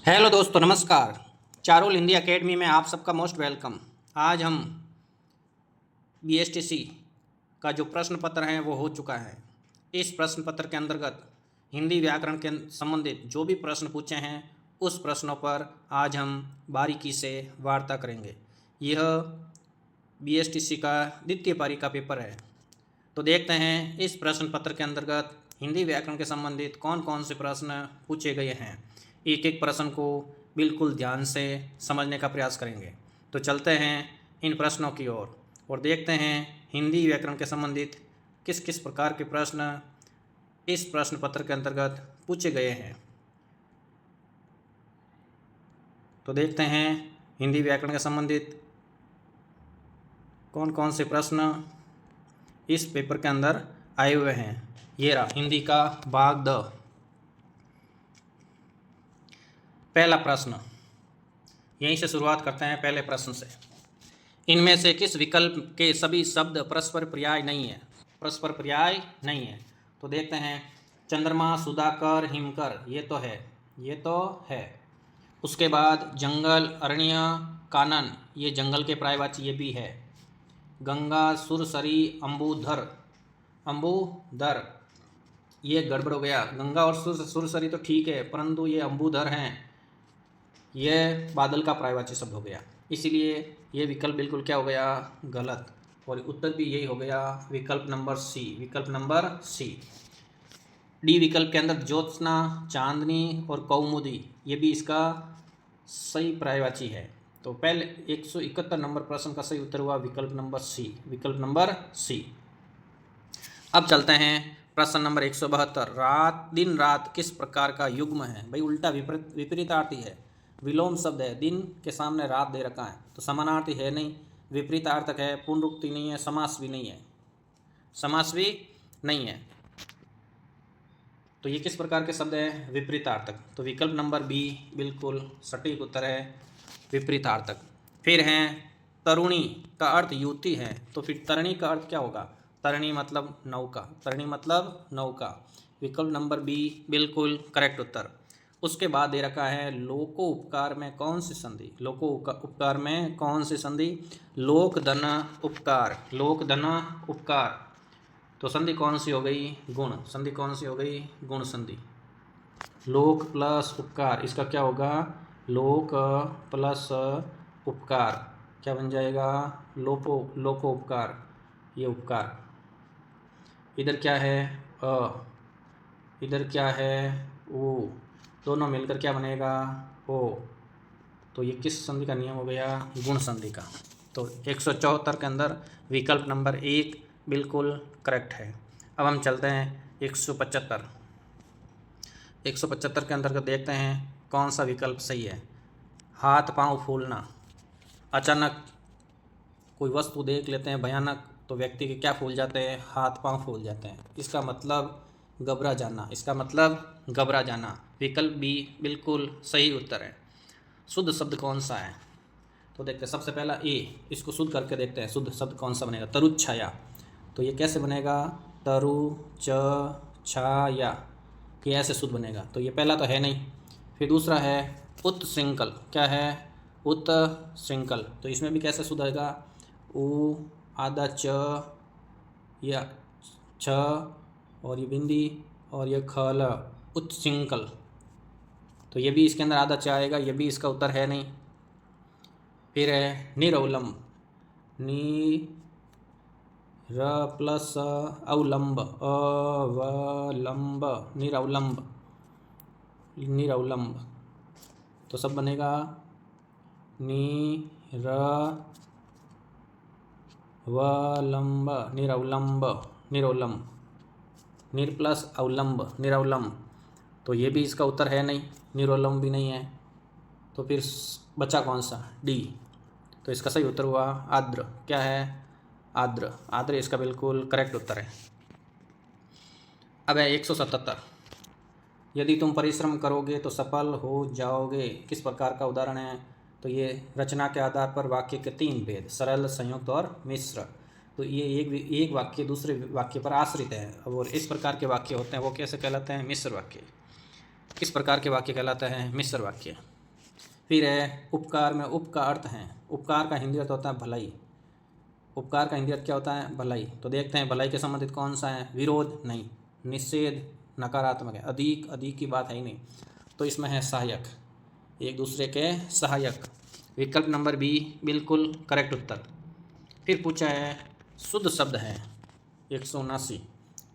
Hello दोस्तों, नमस्कार। Charul Hindi academy में आप सबका मोस्ट वेलकम। आज हम बीएसटीसी का जो प्रश्न पत्र है वो हो चुका है। इस प्रश्न पत्र के अंतर्गत हिंदी व्याकरण के संबंधित जो भी प्रश्न पूछे हैं उस प्रश्नों पर आज हम बारीकी से वार्ता करेंगे। यह बीएसटीसी का द्वितीय पारी का पेपर है। तो देखते हैं इस प्रश्न पत्र के अंतर्गत हिंदी व्याकरण के संबंधित कौन कौन से प्रश्न पूछे गए हैं। एक एक प्रश्न को बिल्कुल ध्यान से समझने का प्रयास करेंगे। तो चलते हैं इन प्रश्नों की ओर और देखते हैं हिंदी व्याकरण के संबंधित किस किस प्रकार के प्रश्न इस प्रश्न पत्र के अंतर्गत पूछे गए हैं। तो देखते हैं हिंदी व्याकरण के संबंधित कौन कौन से प्रश्न इस पेपर के अंदर आए हुए हैं। ये रहा हिंदी का भाग द। पहला प्रश्न, यहीं से शुरुआत करते हैं पहले प्रश्न से। इनमें से किस विकल्प के सभी शब्द परस्पर पर्याय नहीं है? परस्पर पर्याय नहीं है। तो देखते हैं चंद्रमा, सुधाकर, हिमकर, ये तो है। उसके बाद जंगल, अरण्य, कानन, ये जंगल के पर्यायवाची ये भी है। गंगा, सुरसरी, अंबुधर, ये गड़बड़ हो गया। गंगा और सुरसरी तो ठीक है, परंतु ये अंबुधर हैं, यह बादल का पर्यायवाची शब्द हो गया। इसीलिए ये विकल्प बिल्कुल क्या हो गया? गलत। और उत्तर भी यही हो गया, विकल्प नंबर सी। डी विकल्प के अंदर ज्योत्सना, चांदनी और कौमुदी, ये भी इसका सही पर्यायवाची है। तो पहले 171 नंबर प्रश्न का सही उत्तर हुआ विकल्प नंबर सी। अब चलते हैं प्रश्न नंबर 172। रात, दिन रात किस प्रकार का युग्म है? भाई उल्टा विपरीतार्थी है, विलोम शब्द है। दिन के सामने रात दे रखा है तो समानार्थी है नहीं, विपरीतार्थक है, पुनरुक्ति नहीं है, समास भी नहीं है। तो ये किस प्रकार के शब्द है? विपरीतार्थक। तो विकल्प नंबर बी बिल्कुल सटीक उत्तर है, विपरीतार्थक। फिर हैं तरुणी का अर्थ युवती है, तो फिर तरणी का अर्थ क्या होगा? तरणी मतलब नौका। विकल्प नंबर बी बिल्कुल करेक्ट उत्तर। उसके बाद दे रखा है लोको उपकार में कौन सी संधि? लोक धन उपकार। तो संधि कौन सी हो गई? गुण संधि। लोक प्लस उपकार, इसका क्या होगा? लोक प्लस उपकार, क्या बन जाएगा? लोकोपकार, ये उपकार। इधर क्या है? इधर क्या है? ओ, दोनों मिलकर क्या बनेगा? ओ। तो ये किस संधि का नियम हो गया? गुण संधि का। तो 174 के अंदर विकल्प नंबर 1 बिल्कुल करेक्ट है। अब हम चलते हैं 175 के अंतर्गत देखते हैं कौन सा विकल्प सही है। हाथ पांव फूलना, अचानक कोई वस्तु देख लेते हैं भयानक तो व्यक्ति के क्या फूल जाते हैं? हाथ पांव फूल जाते हैं। इसका मतलब घबरा जाना। विकल्प बी बिल्कुल सही उत्तर है। शुद्ध शब्द कौन सा है? तो देखते हैं सबसे पहला ए, इसको शुद्ध करके देखते हैं शुद्ध शब्द कौन सा बनेगा। तरुच्छाया, तो ये कैसे बनेगा? छाया, कि ऐसे शुद्ध बनेगा। तो ये पहला तो है नहीं। फिर दूसरा है उत्श्रृंखल, क्या है? उत्श्रृंखल, तो इसमें भी कैसे शुद्ध आएगा? उ आधा च या छ और ये बिंदी और ये खल, उत्श्रृंखल। तो ये भी इसके अंदर आधा च आएगा, ये भी इसका उत्तर है नहीं। फिर है निरवलंब, र प्लस अवलंब, अवलंब, निरवलंब। तो सब बनेगा निरवलंब, निर प्लस अवलंब, निरवलंब। तो ये भी इसका उत्तर है नहीं, निरवलंब भी नहीं है। तो फिर बचा कौन सा? डी। तो इसका सही उत्तर हुआ आर्द्र, क्या है? आर्द्र इसका बिल्कुल करेक्ट उत्तर है। अब है 177। यदि तुम परिश्रम करोगे तो सफल हो जाओगे, किस प्रकार का उदाहरण है? तो ये रचना के आधार पर वाक्य के 3 भेद, सरल, संयुक्त और मिश्र। तो ये एक वाक्य दूसरे वाक्य पर आश्रित है और इस प्रकार के वाक्य होते हैं वो कैसे कहलाते हैं? मिश्र वाक्य। किस प्रकार के वाक्य कहलाते हैं? मिश्र वाक्य। फिर है उपकार में उप का अर्थ है, उपकार का हिंदी अर्थ होता है भलाई। उपकार का हिंदी अर्थ क्या होता है? भलाई। तो देखते हैं भलाई के संबंधित कौन सा है? विरोध नहीं, निषेध नकारात्मक है, अधिक अधिक की बात है ही नहीं। तो इसमें है सहायक, एक दूसरे के सहायक। विकल्प नंबर बी बिल्कुल करेक्ट उत्तर। फिर पूछा है शुद्ध शब्द है 179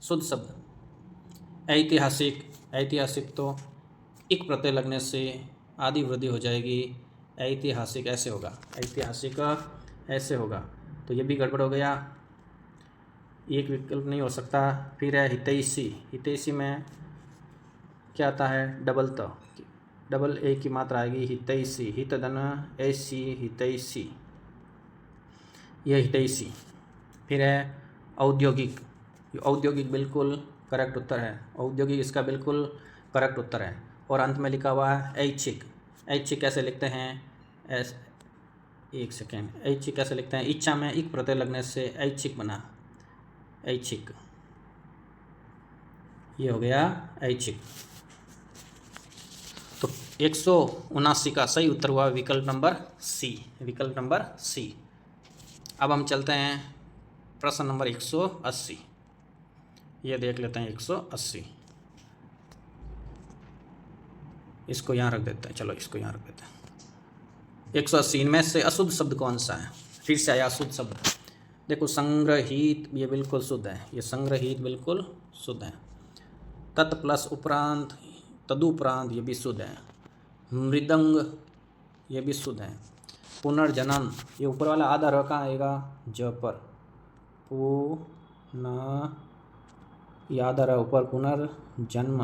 शुद्ध शब्द। ऐतिहासिक, ऐतिहासिक तो इक प्रत्यय लगने से आदि वृद्धि हो जाएगी, ऐतिहासिक ऐसे होगा, ऐतिहासिक ऐसे होगा, तो ये भी गड़बड़ हो गया, एक विकल्प नहीं हो सकता। फिर है हितैषी, हितैषी में क्या आता है? डबल त, डबल ए की मात्रा आएगी, हितैषी, हित धन ऐसी, हितैषी, यह हितैषी। फिर है औद्योगिक, औद्योगिक बिल्कुल करेक्ट उत्तर है, औद्योगिक इसका बिल्कुल करेक्ट उत्तर है। और अंत में लिखा हुआ है ऐच्छिक, ऐच्छिक कैसे लिखते हैं? एक सेकेंड, ऐच्छिक कैसे लिखते हैं? इच्छा में इक प्रत्यय लगने से ऐच्छिक बना, ऐच्छिक, ये हो गया ऐच्छिक। तो 179 का सही उत्तर हुआ विकल्प नंबर सी, विकल्प नंबर सी। अब हम चलते हैं प्रश्न नंबर 180, ये देख लेते हैं 180, इसको यहाँ रख देते हैं, चलो इसको यहाँ रख देते हैं। 180 इनमें से अशुद्ध शब्द कौन सा है? फिर से आया अशुद्ध शब्द। देखो संग्रहित, ये बिल्कुल शुद्ध है, ये संग्रहित बिल्कुल शुद्ध है। तत् प्लस उपरांत, तदुपरांत, ये भी शुद्ध है। मृदंग, ये भी शुद्ध है। पुनर्जनन, ये ऊपर वाला आधा र कहाँ आएगा? ज पर, ये आधा र ऊपर, पुनर्जन्म,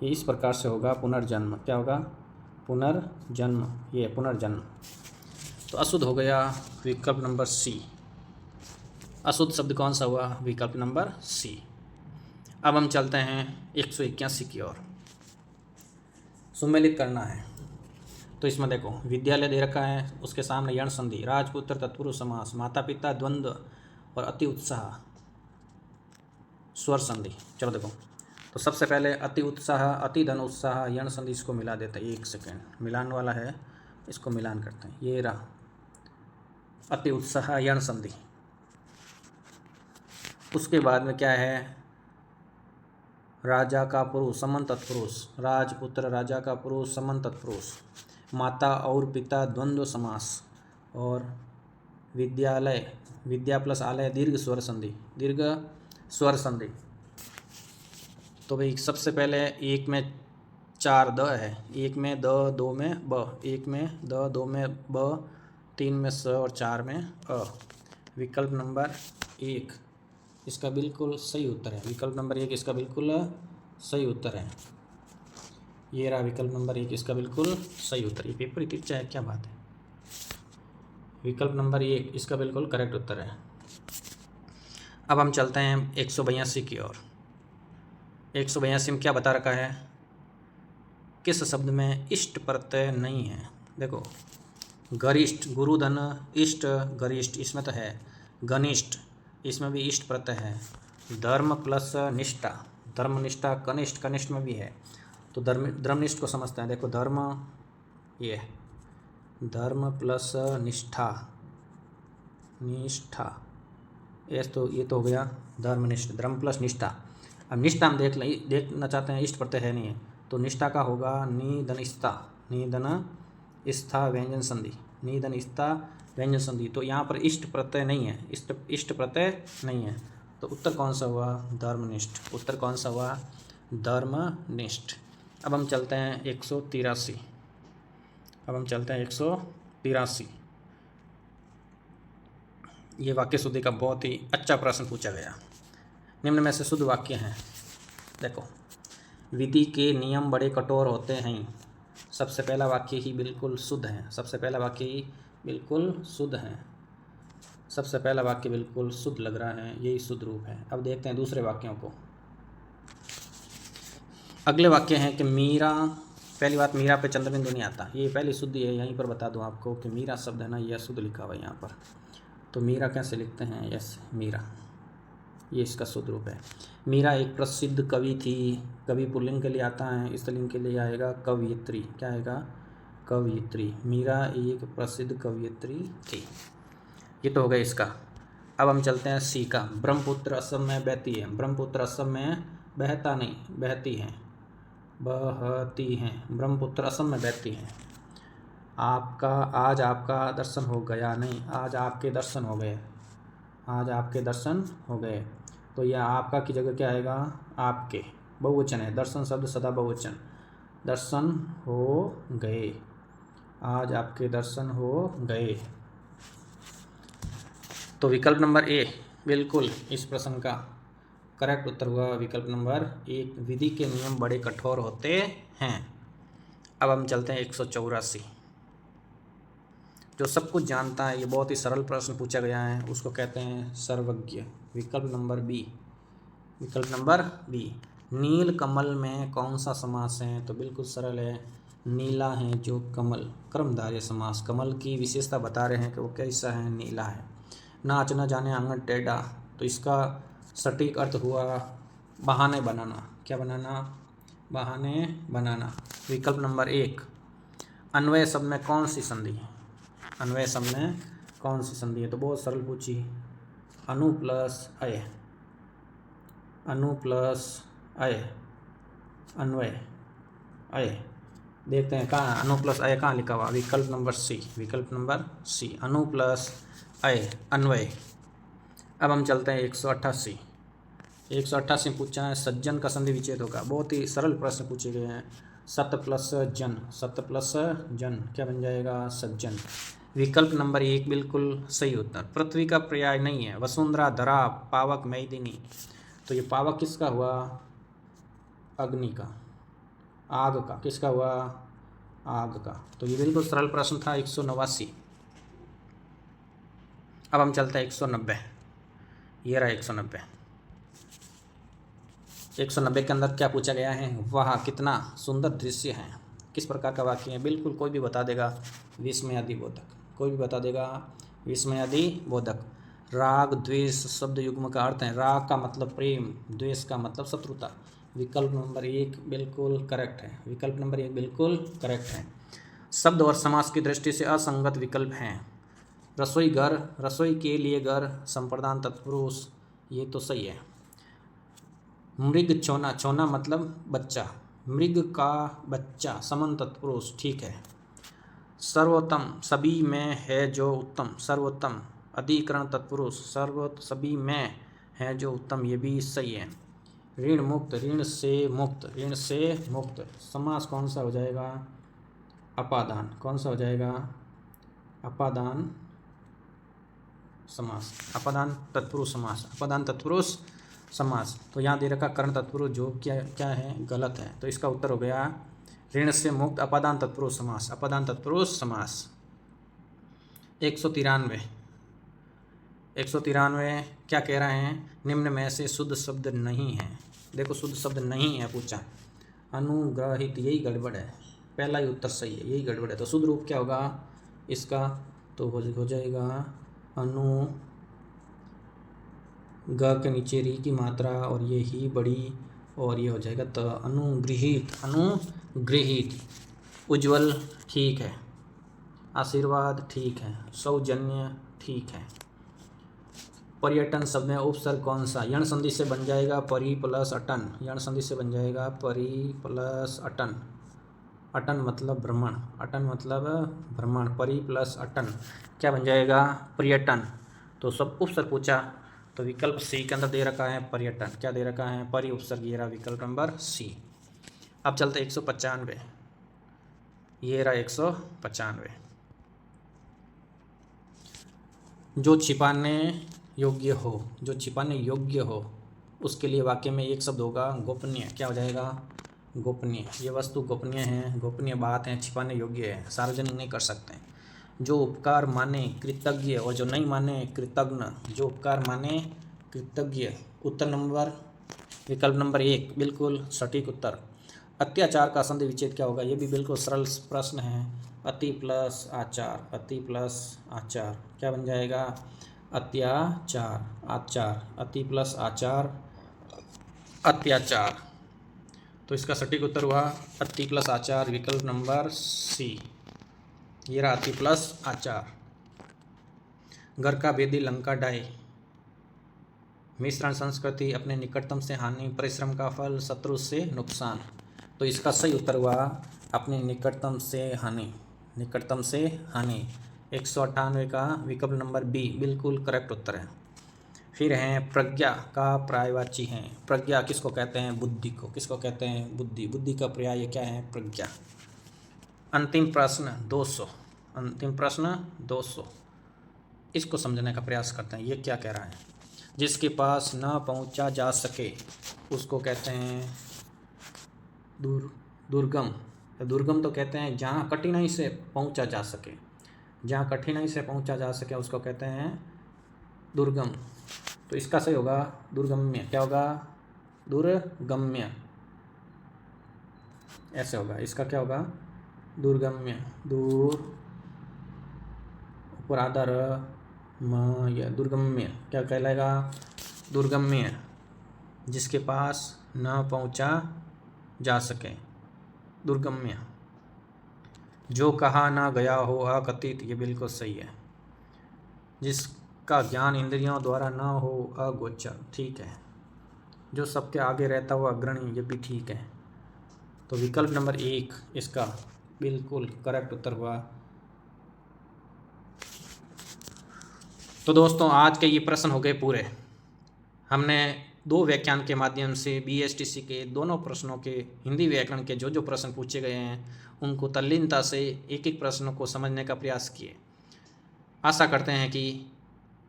ये इस प्रकार से होगा, पुनर्जन्म, क्या होगा? पुनर्जन्म, ये पुनर्जन्म। तो अशुद्ध हो गया विकल्प नंबर सी, अशुद्ध शब्द कौन सा हुआ? विकल्प नंबर सी। अब हम चलते हैं 181 की ओर, सुमेलित करना है। तो इसमें देखो विद्यालय दे रखा है, उसके सामने यण संधि, राजपुत्र तत्पुरुष समास, माता पिता द्वंद्व और अति उत्साह स्वर संधि। चलो देखो, तो सबसे पहले अति उत्साह, अति धन उत्साह, यण संधि, इसको मिला देते हैं, एक सेकेंड, मिलान वाला है, इसको मिलान करते हैं, ये रहा अति उत्साह यण संधि। उसके बाद में क्या है? राजा का पुरुष समन तत्पुरुष, राजपुत्र राजा का पुरुष समन तत्पुरुष, माता और पिता द्वंद्व समास, और विद्यालय, विद्या प्लस आलय दीर्घ स्वर संधि, दीर्घ स्वर संधि। तो भाई सबसे पहले एक में 4 द है, एक में द, 2 में ब, एक में द, 2 में ब, 3 में स और 4 में अ। विकल्प नंबर 1 इसका बिल्कुल सही उत्तर है, विकल्प नंबर 1 इसका बिल्कुल सही उत्तर है। ये रहा विकल्प नंबर 1 इसका बिल्कुल सही उत्तर। ये पेपर इतनी अच्छा है, क्या बात है। विकल्प नंबर 1 इसका बिल्कुल करेक्ट उत्तर है। अब हम चलते हैं 182 की ओर। 182 में क्या बता रखा है? किस शब्द में इष्ट प्रत्यय नहीं है? देखो गरिष्ठ, गुरुधन, इष्ट, गरिष्ठ, इसमें तो है। घनिष्ठ, इसमें भी इष्ट प्रत्यय है। धर्म प्लस निष्ठा, धर्मनिष्ठा, कनिष्ठ, कनिष्ठ में भी है। तो धर्मनिष्ठ को समझते हैं। देखो धर्म, ये धर्म प्लस निष्ठा, निष्ठा, ये तो हो गया धर्मनिष्ठ, धर्म प्लस निष्ठा। अब निष्ठा हम देखना चाहते हैं, इष्ट प्रत्यय है नहीं है, तो निष्ठा का होगा निधनिस्था, निधन व्यंजन संधि, निधनिस्था व्यंजन संधि। तो यहाँ पर इष्ट प्रत्यय नहीं है, इष्ट प्रत्यय नहीं है, तो उत्तर कौन सा हुआ? धर्मनिष्ठ। उत्तर कौन सा हुआ? धर्मनिष्ठ। अब हम चलते हैं 183, अब हम चलते हैं 183। ये वाक्य शुद्धि का बहुत ही अच्छा प्रश्न पूछा गया। निम्न में से शुद्ध वाक्य हैं। देखो विधि के नियम बड़े कठोर होते हैं। सबसे पहला वाक्य ही बिल्कुल शुद्ध है, सबसे पहला वाक्य ही बिल्कुल शुद्ध है, सबसे पहला वाक्य बिल्कुल शुद्ध लग रहा है, यही शुद्ध रूप है। अब देखते हैं दूसरे वाक्यों को। अगले वाक्य हैं कि मीरा, पहली बात मीरा पे चंद्रबिंदु नहीं आता, ये पहली शुद्धि है। यहीं पर बता दूं आपको कि मीरा शब्द है ना, यह शुद्ध लिखा हुआ है यहाँ पर। तो मीरा कैसे लिखते हैं? यस मीरा, ये इसका शुद्ध रूप है। मीरा एक प्रसिद्ध कवि थी। कवि पुल्लिंग के लिए आता है, स्त्रीलिंग के लिए आएगा कवयित्री, क्या आएगा? कवयित्री, मीरा एक प्रसिद्ध कवयित्री थी। ये तो हो गया इसका। अब हम चलते हैं सी का। ब्रह्मपुत्र असम में बहती है। ब्रह्मपुत्र असम में बहता नहीं, बहती है, बहती हैं। ब्रह्मपुत्र असम में बहती हैं। आपका, आज आपका दर्शन हो गया, नहीं, आज आपके दर्शन हो गए, आज आपके दर्शन हो गए। तो यह आपका की जगह क्या आएगा? आपके। बहुवचन है, दर्शन शब्द सदा बहुवचन। दर्शन हो गए, आज आपके दर्शन हो गए। तो विकल्प नंबर ए बिल्कुल इस प्रश्न का करेक्ट उत्तर हुआ। विकल्प नंबर 1, विधि के नियम बड़े कठोर होते हैं। अब हम चलते हैं 184, जो सब कुछ जानता है। ये बहुत ही सरल प्रश्न पूछा गया है, उसको कहते हैं सर्वज्ञ। विकल्प नंबर बी, विकल्प नंबर बी। नील कमल में कौन सा समास है? तो बिल्कुल सरल है, नीला है जो कमल। कर्मधारय समास। कमल की विशेषता बता रहे हैं कि वो कैसा है, नीला है। नाच न जाने आंगन टेढ़ा, तो इसका सटीक अर्थ हुआ बहाने बनाना। क्या बनाना? बहाने बनाना। विकल्प नंबर 1, अन्वय शब्द में कौन सी संधि है? अन्वय शब्द में कौन सी संधि है? तो बहुत सरल पूछी, अनु प्लस अय, अनु प्लस अय, अन्वय अय। देखते हैं कहाँ अनु प्लस अय कहाँ लिखा हुआ। विकल्प नंबर सी, विकल्प नंबर सी, अनु प्लस अय, अन्वय। अब हम चलते हैं 188। 188 पूछा है सज्जन का संधि विच्छेद होगा। बहुत ही सरल प्रश्न पूछे गए हैं। सत प्लस जन, सत प्लस जन क्या बन जाएगा? सज्जन। विकल्प नंबर 1 बिल्कुल सही उत्तर। पृथ्वी का पर्याय नहीं है। वसुंधरा, धरा, पावक, मैदिनी, तो ये पावक किसका हुआ? अग्नि का, आग का। किसका हुआ? आग का। तो ये बिल्कुल सरल प्रश्न था। 189। अब हम चलते हैं 190। ये रहा 190। 190 के अंदर क्या पूछा गया है? वाह कितना सुंदर दृश्य है। किस प्रकार का वाक्य है? बिल्कुल कोई भी बता देगा, विस्मयादिबोधक। कोई भी बता देगा, विस्मयादिबोधक। राग द्वेष शब्द युग्म का अर्थ है। राग का मतलब प्रेम, द्वेष का मतलब शत्रुता। विकल्प नंबर 1 बिल्कुल करेक्ट है। विकल्प नंबर 1 बिल्कुल करेक्ट है। शब्द और समास की दृष्टि से असंगत विकल्प हैं। रसोई घर, रसोई के लिए घर, संप्रदान तत्पुरुष, ये तो सही है। मृग चौना, चौना मतलब बच्चा, मृग का बच्चा, समन तत्पुरुष, ठीक है। सर्वोत्तम, सभी में है जो उत्तम, सर्वोत्तम। अधिकरण तत्पुरुष, सभी में है जो उत्तम, ये भी सही है। ऋण मुक्त, ऋण से मुक्त, ऋण से मुक्त। समास कौन सा हो जाएगा? अपादान। कौन सा हो जाएगा? अपादान समास, अपादान तत्पुरुष समास, अपादान तत्पुरुष समास। तो यहाँ दे रखा कर्ण तत्पुरुष, जो क्या है? गलत है। तो इसका उत्तर हो गया ऋण से मुक्त अपादान तत्पुरुष समास, अपादान तत्पुरुष समास। 193। 193 क्या कह रहे हैं? निम्न में से शुद्ध शब्द नहीं है। देखो शुद्ध शब्द नहीं है पूछा। अनुग्रहित, यही गड़बड़ है। पहला ही उत्तर सही है, यही गड़बड़ है। तो शुद्ध रूप क्या होगा इसका? तो हो जाएगा अनु, ग के नीचे री की मात्रा और ये ही बड़ी, और ये हो जाएगा त। अनुगृहित, अनुगृहित। उज्ज्वल ठीक है, आशीर्वाद ठीक है, सौजन्य ठीक है। पर्यटन शब्द में उपसर्ग कौन सा? यण संधि से बन जाएगा परि प्लस अटन, यण संधि से बन जाएगा परि प्लस अटन। अटन मतलब भ्रमण, अटन मतलब भ्रमण, परि प्लस अटन क्या बन जाएगा? पर्यटन। तो सब उपसर्ग पूछा, तो विकल्प सी के अंदर दे रखा है पर्यटन। क्या दे रखा है? परि उपसर्ग। ये रहा विकल्प नंबर सी। अब चलते 195। ये रहा 195। जो छिपाने योग्य हो, जो छिपाने योग्य हो, उसके लिए वाक्य में एक शब्द होगा गोपनीय। क्या हो जाएगा? गोपनीय। ये वस्तु गोपनीय है, गोपनीय बात है, छिपाने योग्य है, सार्वजनिक नहीं कर सकते। जो उपकार माने कृतज्ञ, और जो नहीं माने कृतज्ञ। जो उपकार माने कृतज्ञ। उत्तर नंबर विकल्प नंबर 1 बिल्कुल सटीक उत्तर। अत्याचार का संधि विच्छेद क्या होगा? ये भी बिल्कुल सरल प्रश्न है। अति प्लस आचार, अति प्लस आचार क्या बन जाएगा? अत्याचार, आचार, अति प्लस आचार, अत्याचार। तो इसका सटीक उत्तर हुआ अति प्लस आचार, विकल्प नंबर सी। ये रहा अति प्लस आचार। घर का भेदी लंका ढाई। मिश्रण संस्कृति, अपने निकटतम से हानि, परिश्रम का फल, शत्रु से नुकसान। तो इसका सही उत्तर हुआ अपने निकटतम से हानि। निकटतम से हानि 198 का विकल्प नंबर बी बिल्कुल करेक्ट उत्तर है। फिर हैं प्रज्ञा का पर्यायवाची हैं। प्रज्ञा किसको कहते हैं? बुद्धि को। किसको कहते हैं? बुद्धि। बुद्धि का पर्याय क्या है? प्रज्ञा। अंतिम प्रश्न 200। अंतिम प्रश्न 200, इसको समझने का प्रयास करते हैं। ये क्या कह रहा है? जिसके पास न पहुंचा जा सके उसको कहते हैं दुर्गम। दुर्गम तो कहते हैं जहाँ कठिनाई से पहुंचा जा सके। जहाँ कठिनाई से पहुंचा जा सके उसको कहते हैं दुर्गम। तो इसका सही होगा दुर्गम्य। क्या होगा? दुर्गम्य। ऐसे होगा। इसका क्या होगा? दुर्गम्य। दूर ऊपर आधार या दुर्गम्य क्या कहलाएगा? दुर्गम्य। जिसके पास न पहुंचा जा सके, दुर्गम्य। जो कहा ना गया हो, अकथित। ये बिल्कुल सही है। जिसका ज्ञान इंद्रियों द्वारा ना हो, अगोचर। ठीक है। जो सबके आगे रहता हुआ अग्रणी। ये भी ठीक है। तो विकल्प नंबर 1 इसका बिल्कुल करेक्ट उत्तर हुआ। तो दोस्तों आज के ये प्रश्न हो गए पूरे। हमने 2 व्याख्यान के माध्यम से BSTC के दोनों प्रश्नों के हिंदी व्याकरण के जो प्रश्न पूछे गए हैं उनको तल्लीनता से एक एक प्रश्नों को समझने का प्रयास किए। आशा करते हैं कि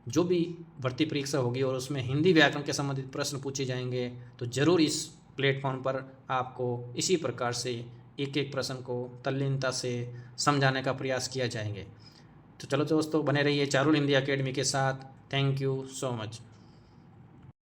जो भी भर्ती परीक्षा होगी और उसमें हिंदी व्याकरण के संबंधित प्रश्न पूछे जाएंगे तो ज़रूर इस प्लेटफॉर्म पर आपको इसी प्रकार से एक एक प्रश्न को तल्लीनता से समझाने का प्रयास किया जाएंगे। तो चलो दोस्तों बने रहिए चारुल हिंदी एकेडमी के साथ। Thank you so much.